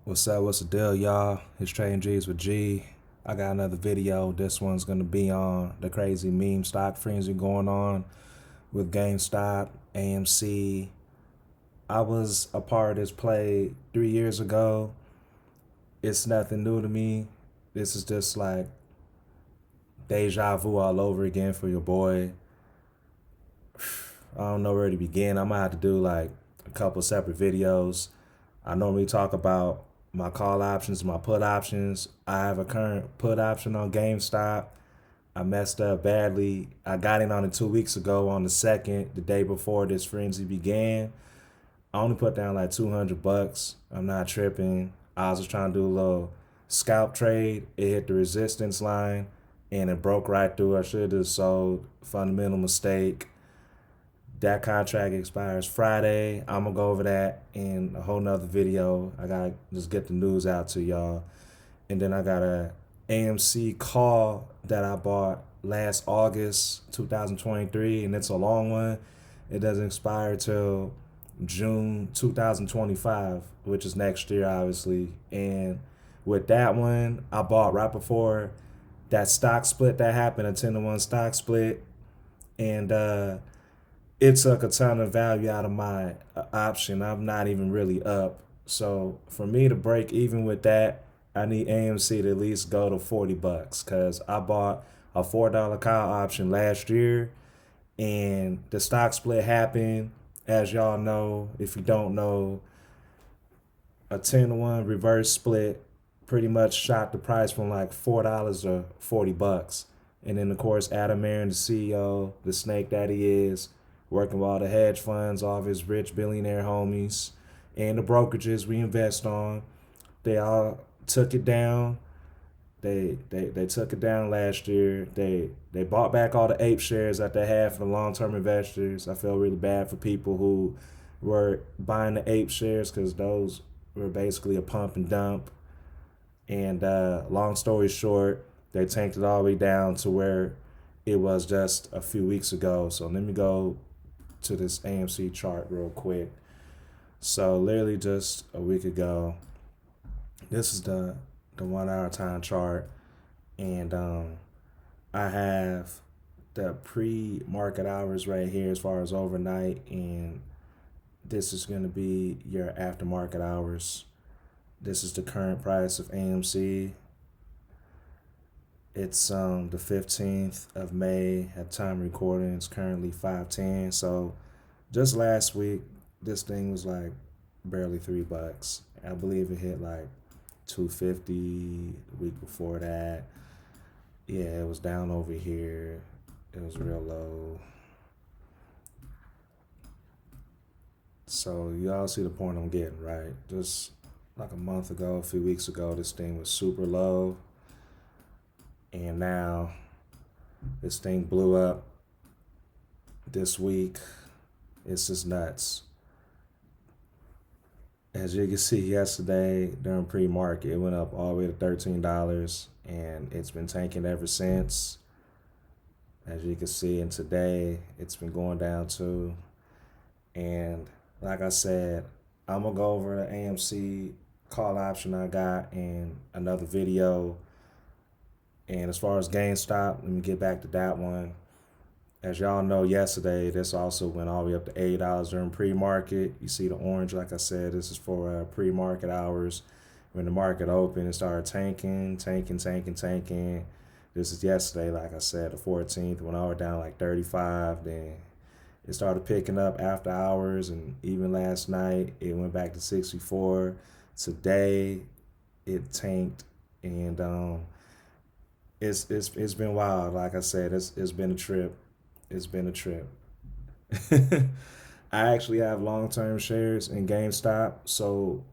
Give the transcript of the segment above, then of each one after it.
What's up? What's the deal, y'all? It's Trading G's with G. I got another video. This one's gonna be on the crazy meme stock frenzy going on with GameStop, AMC. I was a part of this play 3 years ago. It's nothing new to me. This is just like deja vu all over again for your boy. I don't know where to begin. I might have to do like a couple separate videos. I normally talk about my call options, my put options. I have a current put option on GameStop. I messed up badly. I got in on it 2 weeks ago on the 2nd, the day before this frenzy began. I only put down like $200. I'm not tripping. I was just trying to do a little scalp trade. It hit the resistance line and it broke right through. I should have sold. Fundamental mistake. That contract expires Friday. I'm gonna go over that in a whole nother video. I gotta just get the news out to y'all. And then I got a AMC call that I bought last August 2023, and it's a long one. It doesn't expire till June 2025, which is next year, obviously. And with that one, I bought right before that stock split that happened, a 10-to-1 stock split. And it took a ton of value out of my option. I'm not even really up. So for me to break even with that, I need AMC to at least go to $40 because I bought a $4 call option last year and the stock split happened. As y'all know, if you don't know, a 10-to-1 reverse split pretty much shot the price from like $4 to $40. And then of course Adam Aaron, the CEO, the snake that he is, working with all the hedge funds, all of his rich billionaire homies, and the brokerages we invest on. They all took it down. They took it down last year. They bought back all the ape shares that they had for the long-term investors. I feel really bad for people who were buying the ape shares because those were basically a pump and dump. And long story short, they tanked it all the way down to where it was just a few weeks ago. So let me go to this AMC chart real quick. So literally just a week ago, this is the 1 hour time chart, and I have the pre-market hours right here as far as overnight, and this is going to be your after-market hours. This is the current price of AMC. It's the 15th of May at time recording. It's currently 5:10. So just last week, this thing was like barely $3. I believe it hit like 250 the week before that. Yeah, it was down over here. It was real low. So you all see the point I'm getting, right? Just like a month ago, a few weeks ago, this thing was super low. And now this thing blew up this week. It's just nuts. As you can see yesterday during pre-market, it went up all the way to $13 and it's been tanking ever since. As you can see, and today it's been going down too. And like I said, I'm gonna go over the AMC call option I got in another video. And as far as GameStop, let me get back to that one. As y'all know, yesterday, this also went all the way up to $8 during pre-market. You see the orange, like I said, this is for pre-market hours. When the market opened, it started tanking. This is yesterday, like I said, the 14th, when I was down like 35. Then it started picking up after hours, and even last night, it went back to 64. Today, it tanked, and it's been wild. Like I said, it's been a trip. It's been a trip. I actually have long-term shares in GameStop, so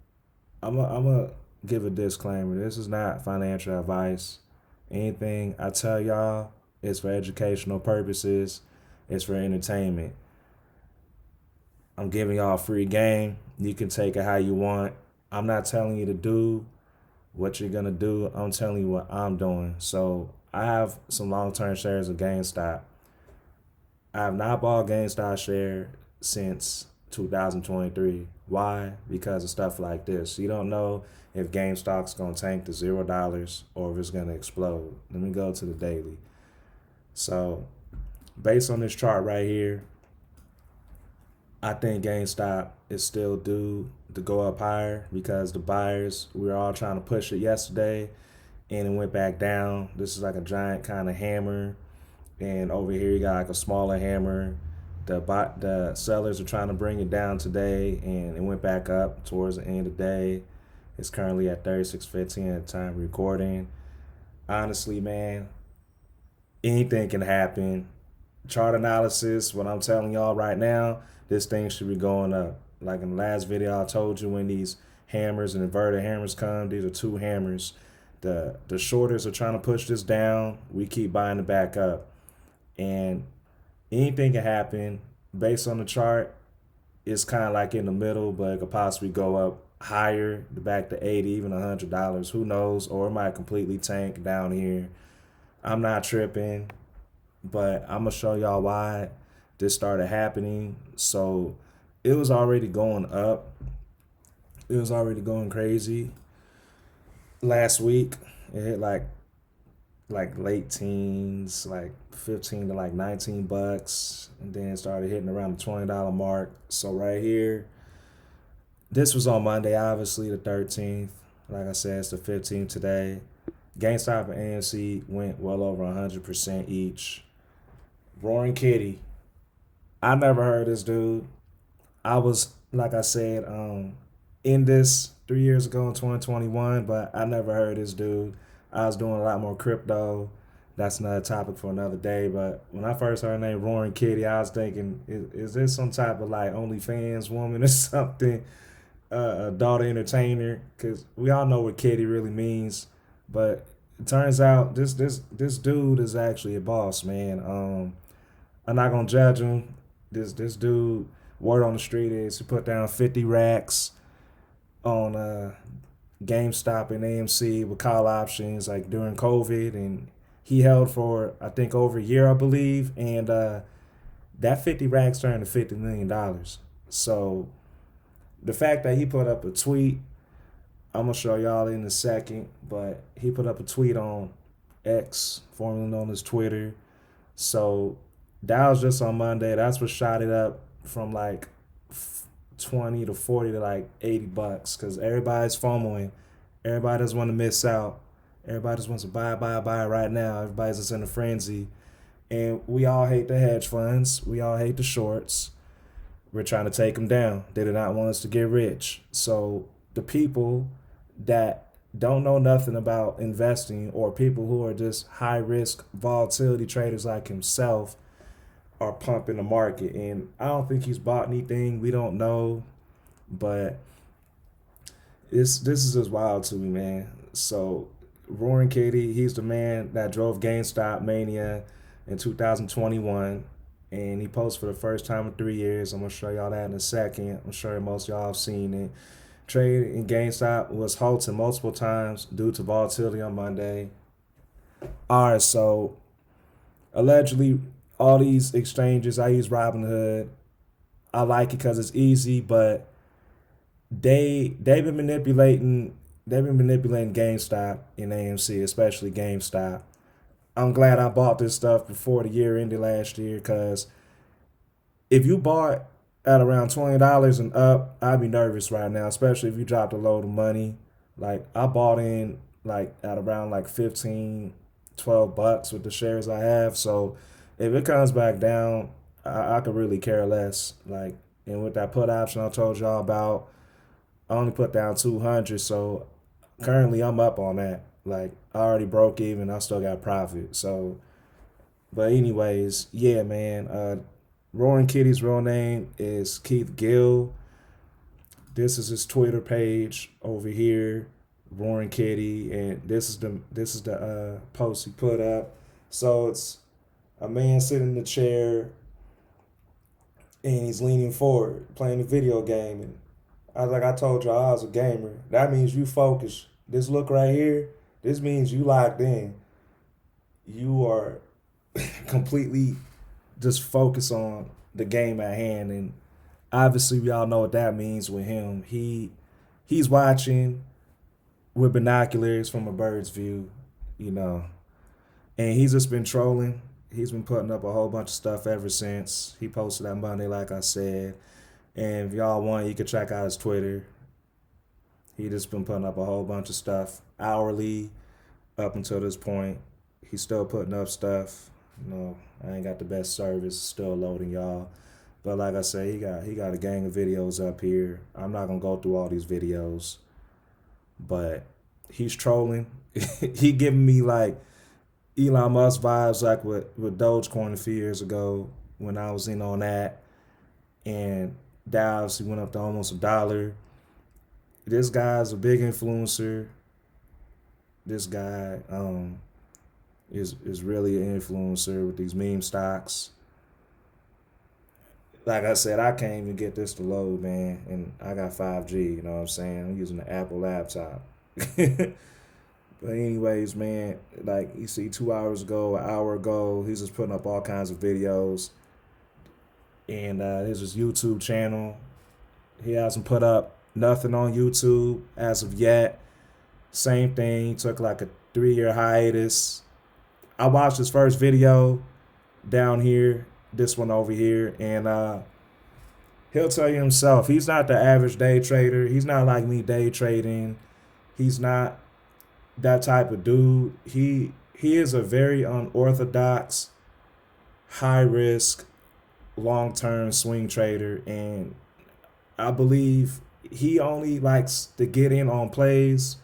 I'm a give a disclaimer. This is not financial advice. Anything I tell y'all is for educational purposes. It's for entertainment. I'm giving y'all a free game. You can take it how you want. I'm not telling you to do what you're gonna do. I'm telling you what I'm doing. So I have some long-term shares of GameStop. I have not bought GameStop share since 2023. Why? Because of stuff like this. You don't know if GameStop's gonna tank to $0 or if it's gonna explode. Let me go to the daily. So based on this chart right here, I think GameStop is still due to go up higher because the buyers, we were all trying to push it yesterday and it went back down. This is like a giant kind of hammer. And over here you got like a smaller hammer. The sellers are trying to bring it down today and it went back up towards the end of the day. It's currently at 36.15 at the time of recording. Honestly, man, anything can happen. Chart analysis, what I'm telling y'all right now, this thing should be going up. Like in the last video, I told you when these hammers and inverted hammers come, these are two hammers. The shorters are trying to push this down. We keep buying it back up. And anything can happen. Based on the chart, it's kind of like in the middle, but it could possibly go up higher, back to 80, even $100. Who knows? Or it might completely tank down here. I'm not tripping, but I'm gonna show y'all why this started happening. So it was already going up. It was already going crazy. Last week, it hit like late teens, like 15 to like $19, and then it started hitting around the $20 mark. So right here, this was on Monday, obviously the 13th. Like I said, it's the 15th today. GameStop and AMC went well over 100% each. Roaring Kitty, I never heard this dude. I was, like I said, in this 3 years ago in 2021, but I never heard this dude. I was doing a lot more crypto. That's another topic for another day. But when I first heard the name Roaring Kitty, I was thinking, is this some type of like OnlyFans woman or something? Adult entertainer? Because we all know what kitty really means. But it turns out this dude is actually a boss, man. I'm not gonna judge him. This dude, word on the street is he put down 50 racks on GameStop and AMC with call options like during COVID, and he held for I think over a year, I believe, and that 50 racks turned to $50 million. So the fact that he put up a tweet, I'm gonna show y'all in a second, but he put up a tweet on X, formerly known as Twitter. So that was just on Monday. That's what shot it up from like 20 to 40 to like $80 because everybody's FOMOing. Everybody doesn't want to miss out. Everybody just wants to buy right now. Everybody's just in a frenzy. And we all hate the hedge funds. We all hate the shorts. We're trying to take them down. They do not want us to get rich. So the people that don't know nothing about investing or people who are just high risk volatility traders like himself are pumping the market. And I don't think he's bought anything. We don't know. But this is just wild to me, man. So Roaring Kitty, he's the man that drove GameStop mania in 2021. And he posted for the first time in 3 years. I'm going to show y'all that in a second. I'm sure most of y'all have seen it. Trade in GameStop was halted multiple times due to volatility on Monday. All right, so allegedly all these exchanges, I use Robinhood. I like it because it's easy, but they've been manipulating GameStop and AMC, especially GameStop. I'm glad I bought this stuff before the year ended last year because if you bought at around $20 and up, I'd be nervous right now, especially if you dropped a load of money. Like I bought in like at around like $15-$12 with the shares I have. So if it comes back down, I could really care less. Like, and with that put option I told y'all about, I only put down 200. So currently I'm up on that. Like I already broke even. I still got profit. So, but anyways, yeah, man. Roaring Kitty's real name is Keith Gill. This is his Twitter page over here, Roaring Kitty, and this is the post he put up. So it's a man sitting in the chair, and he's leaning forward playing a video game. And I told y'all I was a gamer. That means you focus. This look right here, this means you locked in. You are completely just focused on the game at hand, and Obviously, we all know what that means with him. He's watching with binoculars from a bird's view, you know, and he's just been trolling. He's been putting up a whole bunch of stuff ever since he posted that Monday, like I said. And if y'all want, you can check out his Twitter. He just been putting up a whole bunch of stuff hourly up until this point. He's still putting up stuff. You know, I ain't got the best service, still loading y'all. But like I say, he got a gang of videos up here. I'm not gonna go through all these videos, but he's trolling. He giving me like Elon Musk vibes, like with Dogecoin a few years ago when I was in on that, and Dow went up to almost $1. This guy's a big influencer. This guy is really an influencer with these meme stocks. Like I said, I can't even get this to load, man, and I got 5G. You know what I'm saying? I'm using an Apple laptop. But anyways, man, like you see, 2 hours ago, an hour ago, he's just putting up all kinds of videos, and there's his YouTube channel. He hasn't put up nothing on YouTube as of yet. Same thing. He took like a 3-year hiatus. I watched his first video down here, this one over here, and he'll tell you himself. He's not the average day trader. He's not like me day trading. He's not that type of dude. He is a very unorthodox, high risk, long term swing trader, and I believe he only likes to get in on plays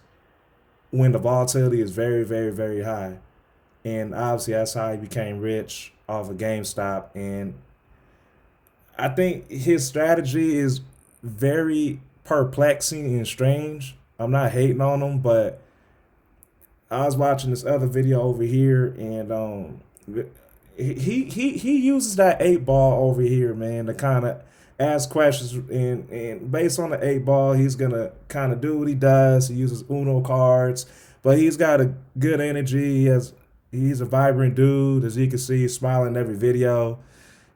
when the volatility is very, very, very high. And obviously that's how he became rich off of GameStop. And I think his strategy is very perplexing and strange. I'm not hating on him, but I was watching this other video over here, and he uses that 8 ball over here, man, to kind of ask questions, and based on the 8 ball, he's gonna kind of do what he does. He uses Uno cards, but he's got a good energy. He's a vibrant dude, as you can see, he's smiling every video.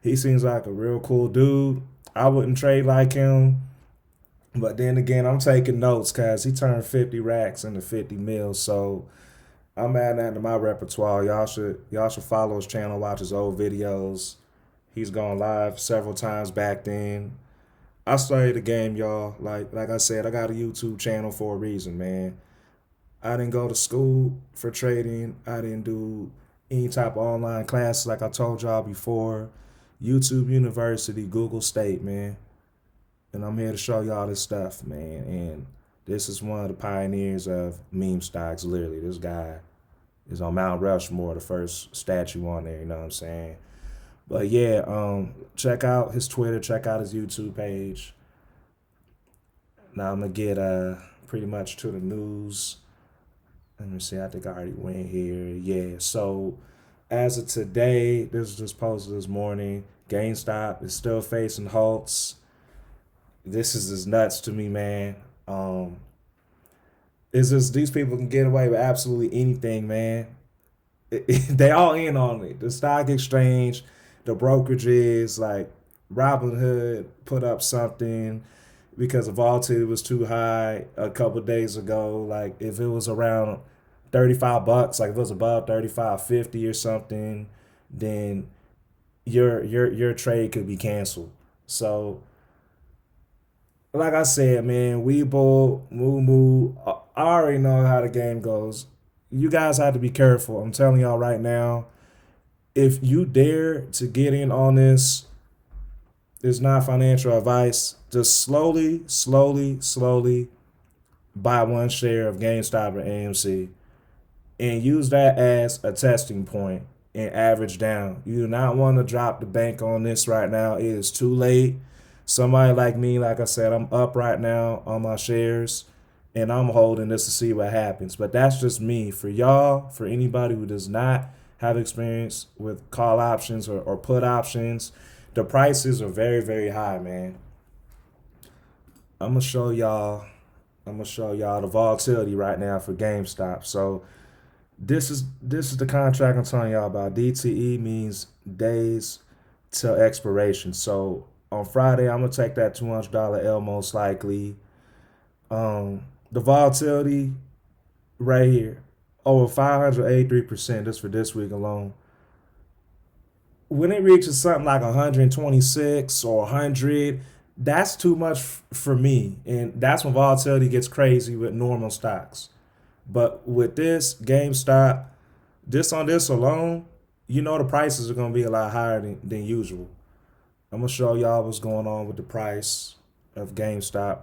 He seems like a real cool dude. I wouldn't trade like him, but then again, I'm taking notes because he turned 50 racks into 50 mils, so I'm adding that to my repertoire. Y'all should follow his channel, watch his old videos. He's gone live several times back then. I studied the game, y'all. Like I said, I got a YouTube channel for a reason, man. I didn't go to school for trading. I didn't do any type of online classes like I told y'all before. YouTube University, Google State, man. And I'm here to show y'all this stuff, man. And this is one of the pioneers of meme stocks, literally. This guy is on Mount Rushmore, the first statue on there, you know what I'm saying? But yeah, check out his Twitter, check out his YouTube page. Now I'm gonna get pretty much to the news. Let me see, I think I already went here. Yeah, so as of today, this was just posted this morning, GameStop is still facing halts. This is just nuts to me, man. It's just these people can get away with absolutely anything, man. They all in on it. The stock exchange, the brokerages, like Robinhood put up something because the volatility was too high a couple days ago. Like if it was around $35, like if it was above 35.50 or something, then your trade could be canceled. So like I said, man, Weeble, Moo Moo, I already know how the game goes. You guys have to be careful. I'm telling y'all right now, if you dare to get in on this, it's not financial advice. Just slowly buy one share of GameStop or AMC and use that as a testing point and average down. You do not want to drop the bank on this right now. It is too late. Somebody like me, like I said, I'm up right now on my shares and I'm holding this to see what happens. But that's just me. For y'all, for anybody who does not have experience with call options or put options, the prices are very, very high, man. I'm gonna show y'all the volatility right now for GameStop. So this is the contract I'm telling y'all about. DTE means days till expiration. So On Friday, I'm gonna take that $200 L most likely. The volatility right here, over 583%. Just for this week alone. When it reaches something like 126 or 100, that's too much for me, and that's when volatility gets crazy with normal stocks. But with this GameStop, this on this alone, the prices are gonna be a lot higher than usual. I'm gonna show y'all what's going on with the price of GameStop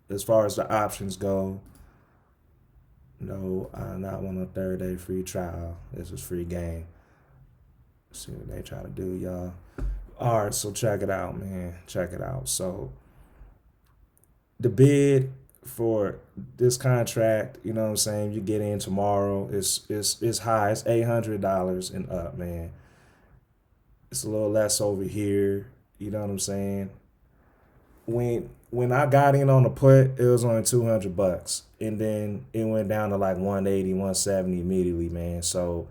as far as the options go. No, I not want a 30-day free trial. This is free game. See what they try to do, y'all. All right, so check it out, man. Check it out. So the bid for this contract, you know what I'm saying, you get in tomorrow, is high. It's $800 and up, man. It's a little less over here. You know what I'm saying? When I got in on the put, it was only $200, and then it went down to like 180, 170 immediately, man. So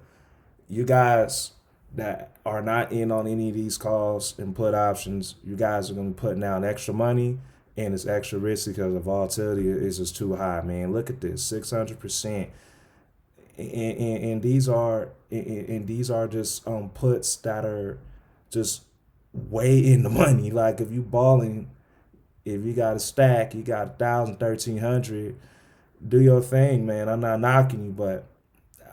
you guys that are not in on any of these calls and put options, you guys are gonna be putting down extra money, and it's extra risky because the volatility is just too high, man. Look at this, 600%, and these are just puts that are just way in the money. Like if you balling, if you got a stack, you got 1,000, 1,300, do your thing, man. I'm not knocking you, but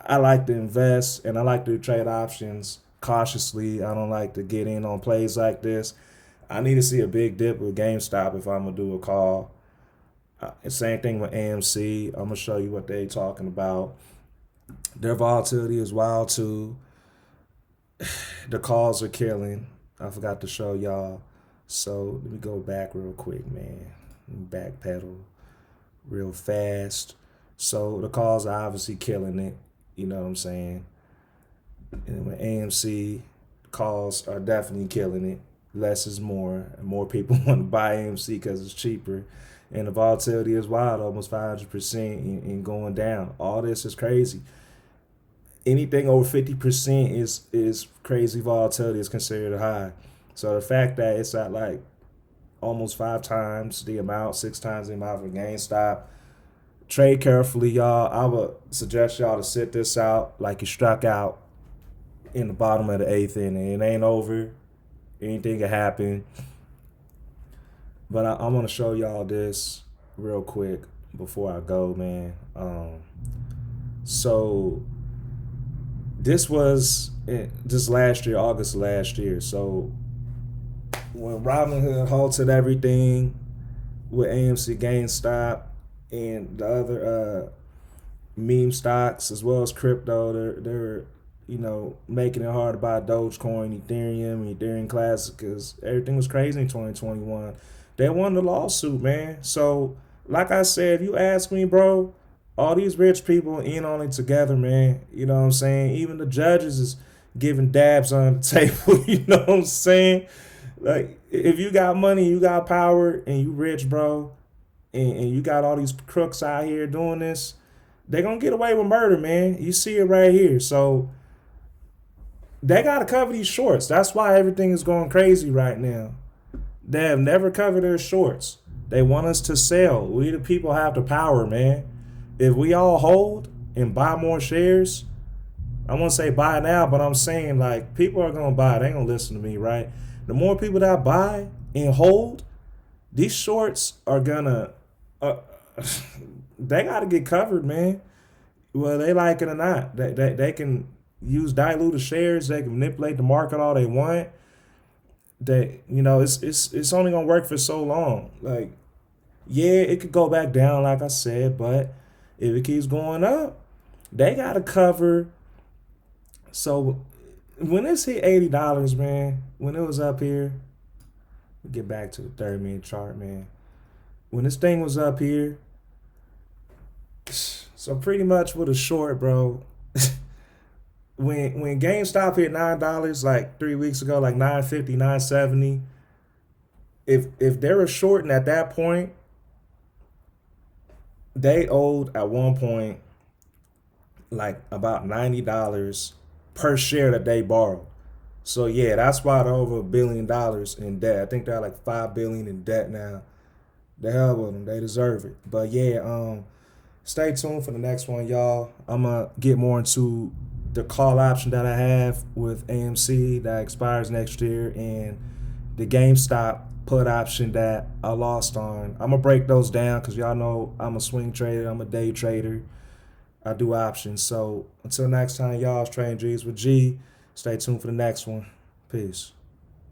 I like to invest and I like to trade options cautiously. I don't like to get in on plays like this. I need to see a big dip with GameStop if I'm gonna do a call. Same thing with AMC. I'm gonna show you what they talking about. Their volatility is wild too. The calls are killing. I forgot to show y'all. So let me go back real quick, man. Backpedal real fast. So the calls are obviously killing it. You know what I'm saying? And with AMC, calls are definitely killing it. Less is more. And more people want to buy AMC because it's cheaper. And the volatility is wild, almost 500% and going down. All this is crazy. Anything over 50% is crazy volatility, is considered high. So the fact that it's at like almost 5 times the amount, 6 times the amount for GameStop, trade carefully, y'all. I would suggest y'all to sit this out like you struck out in the bottom of the 8th inning. It ain't over. Anything can happen. But I'm going to show y'all this real quick before I go, man. So this was just last year, August last year. So when Robinhood halted everything with AMC, GameStop, and the other meme stocks as well as crypto, they're making it hard to buy Dogecoin, Ethereum Classic, because everything was crazy in 2021. They won the lawsuit, man. So like I said, if you ask me, bro, all these rich people in on it together, man. You know what I'm saying? Even the judges is giving dabs on the table. You know what I'm saying? Like, if you got money, you got power, and you rich, bro, and you got all these crooks out here doing this, they're going to get away with murder, man. You see it right here. So they got to cover these shorts. That's why everything is going crazy right now. They have never covered their shorts. They want us to sell. We the people have the power, man. If we all hold and buy more shares, I won't say buy now, but I'm saying like people are going to buy. They ain't going to listen to me, right? The more people that buy and hold, these shorts are going to, they got to get covered, man. Well, they like it or not. They can use diluted shares. They can manipulate the market all they want. It's only going to work for so long. Like, yeah, it could go back down, like I said, but if it keeps going up, they got to cover. So when it's hit $80, man, when it was up here, we get back to the 30-minute chart, man. When this thing was up here, so pretty much with a short, bro, when GameStop hit $9 like 3 weeks ago, like $9.50, $9.70, if they were shorting at that point, they owed at one point like about $90 per share that they borrowed. So yeah, that's why they're over $1 billion in debt. I think they're like 5 billion in debt now. The hell with them, they deserve it. But yeah, stay tuned for the next one, y'all. I'm gonna get more into the call option that I have with AMC that expires next year, and the GameStop put option that I lost on. I'm gonna break those down because y'all know I'm a swing trader. I'm a day trader. I do options. So until next time, y'all, it's Trading G's with G. Stay tuned for the next one. Peace.